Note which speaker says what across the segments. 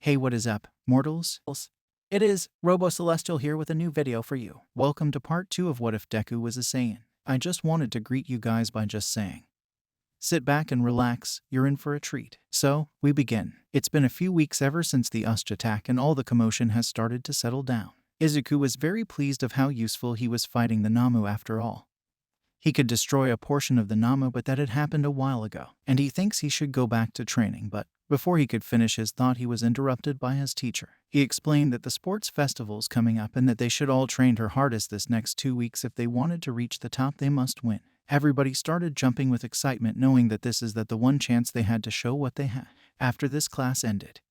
Speaker 1: Hey, what is up, mortals? It is Robo Celestial here with a new video for you. Welcome to part 2 of What If Deku Was a Saiyan. I just wanted to greet you guys by just saying, sit back and relax, you're in for a treat. So, we begin. It's been a few weeks ever since the Ust attack and all the commotion has started to settle down. Izuku was very pleased of how useful he was fighting the Namu after all. He could destroy a portion of the Namu, but that had happened a while ago, and he thinks he should go back to training, but before he could finish his thought he was interrupted by his teacher. He explained that the sports festival's coming up and that they should all train their hardest this next 2 weeks if they wanted to reach the top. They must win. Everybody started jumping with excitement, knowing that this is the one chance they had to show what they had. After this class ended,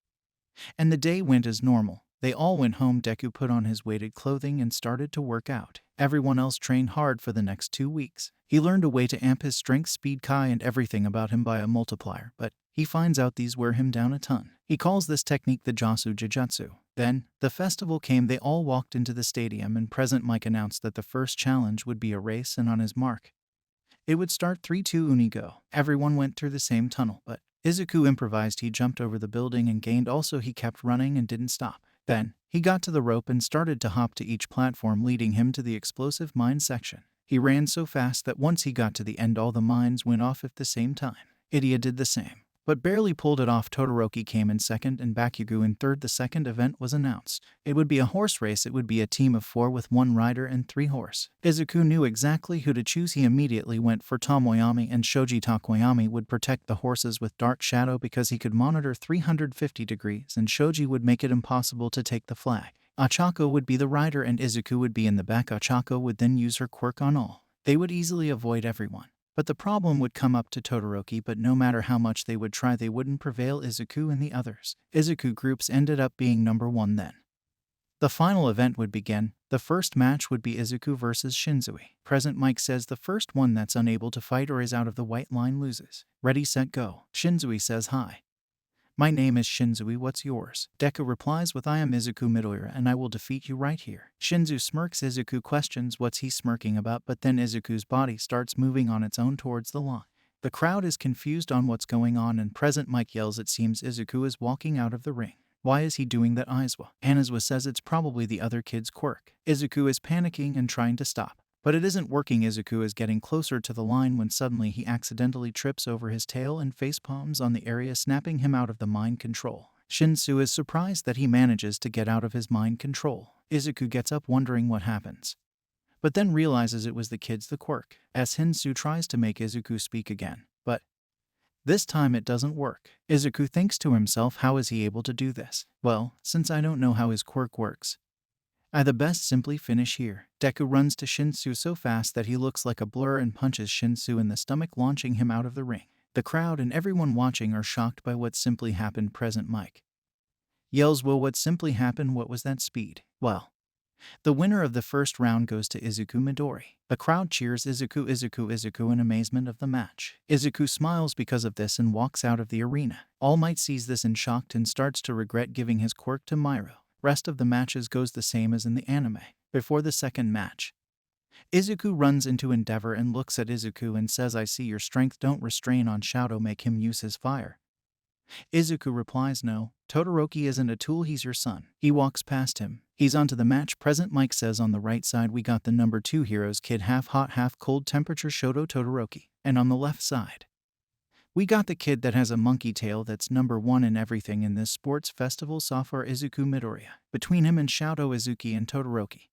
Speaker 1: and the day went as normal, they all went home. Deku put on his weighted clothing and started to work out. Everyone else trained hard for the next 2 weeks. He learned a way to amp his strength, speed, Kai, and everything about him by a multiplier, but he finds out these wear him down a ton. He calls this technique the Jasu Jujutsu. Then, the festival came. They all walked into the stadium and President Mike announced that the first challenge would be a race, and on his mark, it would start 3-2 Uni go. Everyone went through the same tunnel, but Izuku improvised. He jumped over the building and gained. Also, he kept running and didn't stop. Then, he got to the rope and started to hop to each platform, leading him to the explosive mine section. He ran so fast that once he got to the end, all the mines went off at the same time. Idia did the same, but barely pulled it off. Todoroki came in second and Bakugo in third. The second event was announced. It would be a horse race. It would be a team of 4 with 1 rider and 3 horse. Izuku knew exactly who to choose. He immediately went for Tomoyami, and Shoji Tokoyami would protect the horses with dark shadow because he could monitor 350 degrees, and Shoji would make it impossible to take the flag. Ochako would be the rider and Izuku would be in the back. Ochako would then use her quirk on all. They would easily avoid everyone. But the problem would come up to Todoroki, but no matter how much they would try, they wouldn't prevail Izuku and the others. Izuku groups ended up being number 1 then. The final event would begin. The first match would be Izuku versus Shinzui. President Mike says the first one that's unable to fight or is out of the white line loses. Ready, set, go. Shinzui says, "Hi. My name is Shinzui, what's yours?" Deku replies with, "I am Izuku Midoriya and I will defeat you right here." Shinzu smirks. Izuku questions what's he smirking about, but then Izuku's body starts moving on its own towards the line. The crowd is confused on what's going on and President Mike yells, "It seems Izuku is walking out of the ring. Why is he doing that, Aizawa?" Aizawa says it's probably the other kid's quirk. Izuku is panicking and trying to stop, but it isn't working. Izuku is getting closer to the line when suddenly he accidentally trips over his tail and facepalms on the area, snapping him out of the mind control. Shinsu is surprised that he manages to get out of his mind control. Izuku gets up wondering what happens, but then realizes it was the kid's the quirk. As Shinsu tries to make Izuku speak again, but this time it doesn't work. Izuku thinks to himself, how is he able to do this? Well, since I don't know how his quirk works, I the best simply finish here. Deku runs to Shinsu so fast that he looks like a blur and punches Shinsu in the stomach, launching him out of the ring. The crowd and everyone watching are shocked by what simply happened. President Mike yells, "Well, what simply happened? What was that speed?" Well, the winner of the first round goes to Izuku Midori. The crowd cheers Izuku, Izuku, Izuku in amazement of the match. Izuku smiles because of this and walks out of the arena. All Might sees this and shocked and starts to regret giving his quirk to Myro. Rest of the matches goes the same as in the anime. Before the second match, Izuku runs into Endeavor and looks at Izuku and says, "I see your strength, don't restrain on Shadow, make him use his fire." Izuku replies, "No, Todoroki isn't a tool, he's your son." He walks past him. He's onto the match. President Mike says, "On the right side we got the number 2 heroes, kid half hot half cold temperature, Shoto Todoroki. And on the left side, we got the kid that has a monkey tail that's number 1 in everything in this sports festival so far, Izuku Midoriya." Between him and Shadow, Izuki and Todoroki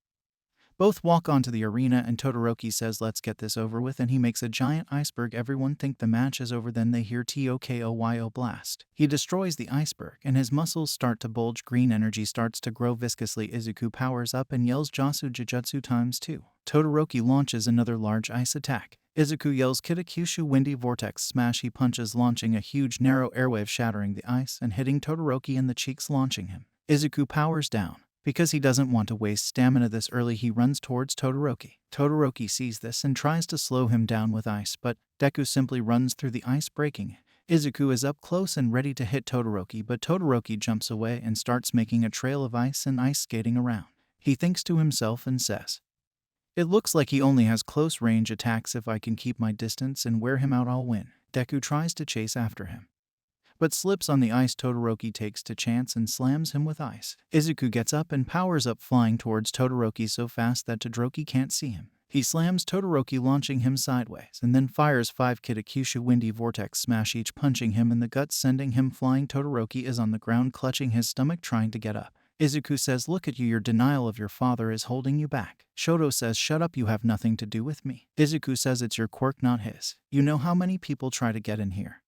Speaker 1: both walk onto the arena and Todoroki says, "Let's get this over with," and he makes a giant iceberg. Everyone think the match is over, then they hear Tokoyo blast. He destroys the iceberg and his muscles start to bulge. Green energy starts to grow viscously. Izuku powers up and yells, "Jasu Jujutsu ×2. Todoroki launches another large ice attack. Izuku yells, "Kitakyushu Windy Vortex Smash." He punches, launching a huge narrow airwave, shattering the ice and hitting Todoroki in the cheeks, launching him. Izuku powers down. Because he doesn't want to waste stamina this early, he runs towards Todoroki. Todoroki sees this and tries to slow him down with ice, but Deku simply runs through the ice, breaking it. Izuku is up close and ready to hit Todoroki, but Todoroki jumps away and starts making a trail of ice and ice skating around. He thinks to himself and says, "It looks like he only has close range attacks. If I can keep my distance and wear him out, I'll win." Deku tries to chase after him, but slips on the ice. Todoroki takes to chance and slams him with ice. Izuku gets up and powers up, flying towards Todoroki so fast that Todoroki can't see him. He slams Todoroki, launching him sideways, and then fires 5 Kitakyushu Windy Vortex Smash, each punching him in the gut, sending him flying. Todoroki is on the ground, clutching his stomach, trying to get up. Izuku says, "Look at you, your denial of your father is holding you back." Shoto says, "Shut up, you have nothing to do with me." Izuku says, "It's your quirk, not his. You know how many people try to get in here.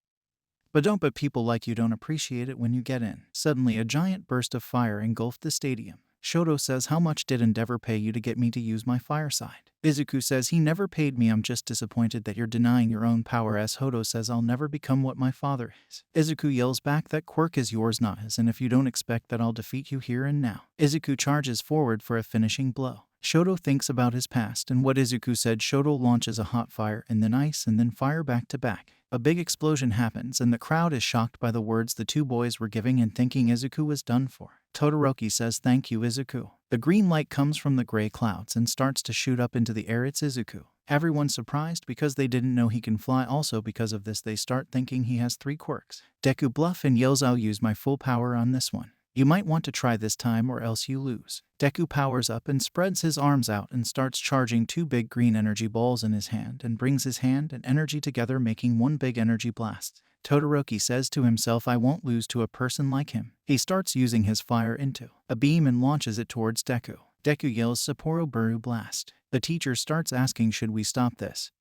Speaker 1: But people like you don't appreciate it when you get in." Suddenly, a giant burst of fire engulfed the stadium. Shoto says, "How much did Endeavor pay you to get me to use my fireside?" Izuku says, "He never paid me, I'm just disappointed that you're denying your own power." As Hodo says, "I'll never become what my father is." Izuku yells back, "That quirk is yours, not his, and if you don't expect that, I'll defeat you here and now." Izuku charges forward for a finishing blow. Shoto thinks about his past and what Izuku said. Shoto launches a hot fire and then ice and then fire back to back. A big explosion happens and the crowd is shocked by the words the two boys were giving and thinking Izuku was done for. Todoroki says, "Thank you, Izuku." The green light comes from the gray clouds and starts to shoot up into the air. It's Izuku. Everyone's surprised because they didn't know he can fly. Also because of this, they start thinking he has 3 quirks. Deku bluff and yells, "I'll use my full power on this one. You might want to try this time or else you lose." Deku powers up and spreads his arms out and starts charging 2 big green energy balls in his hand and brings his hand and energy together, making one big energy blast. Todoroki says to himself, "I won't lose to a person like him." He starts using his fire into a beam and launches it towards Deku. Deku yells, "Sapporo Buru Blast." The teacher starts asking, "Should we stop this?"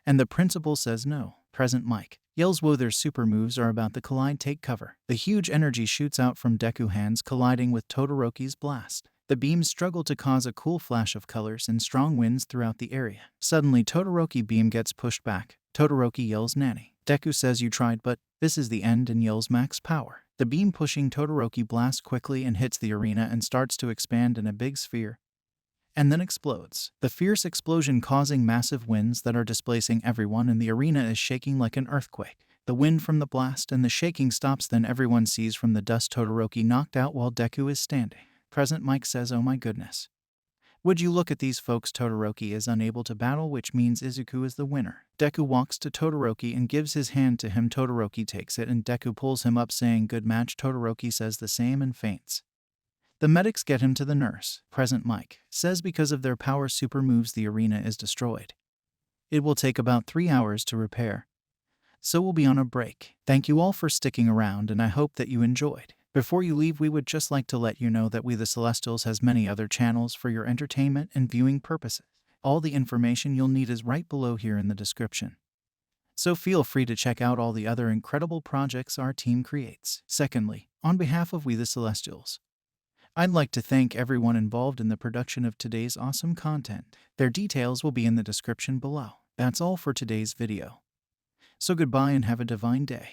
Speaker 1: And the principal says no. Present Mike yells, "Whoa, their super moves are about to collide, take cover." The huge energy shoots out from Deku hands, colliding with Todoroki's blast. The beams struggle to cause a cool flash of colors and strong winds throughout the area. Suddenly, Todoroki beam gets pushed back. Todoroki yells, "Nanny." Deku says, "You tried, but this is the end," and yells, "Max power." The beam pushing Todoroki blasts quickly and hits the arena and starts to expand in a big sphere, and then explodes. The fierce explosion causing massive winds that are displacing everyone, and the arena is shaking like an earthquake. The wind from the blast and the shaking stops, then everyone sees from the dust Todoroki knocked out while Deku is standing. Present Mike says, "Oh my goodness. Would you look at these folks?" Todoroki is unable to battle, which means Izuku is the winner. Deku walks to Todoroki and gives his hand to him. Todoroki takes it and Deku pulls him up, saying, "Good match." Todoroki says the same and faints. The medics get him to the nurse. Present Mike says because of their power super moves, the arena is destroyed. It will take about 3 hours to repair, so we'll be on a break. Thank you all for sticking around and I hope that you enjoyed. Before you leave, we would just like to let you know that We the Celestials has many other channels for your entertainment and viewing purposes. All the information you'll need is right below here in the description, so feel free to check out all the other incredible projects our team creates. Secondly, on behalf of We the Celestials, I'd like to thank everyone involved in the production of today's awesome content. Their details will be in the description below. That's all for today's video. So goodbye and have a divine day.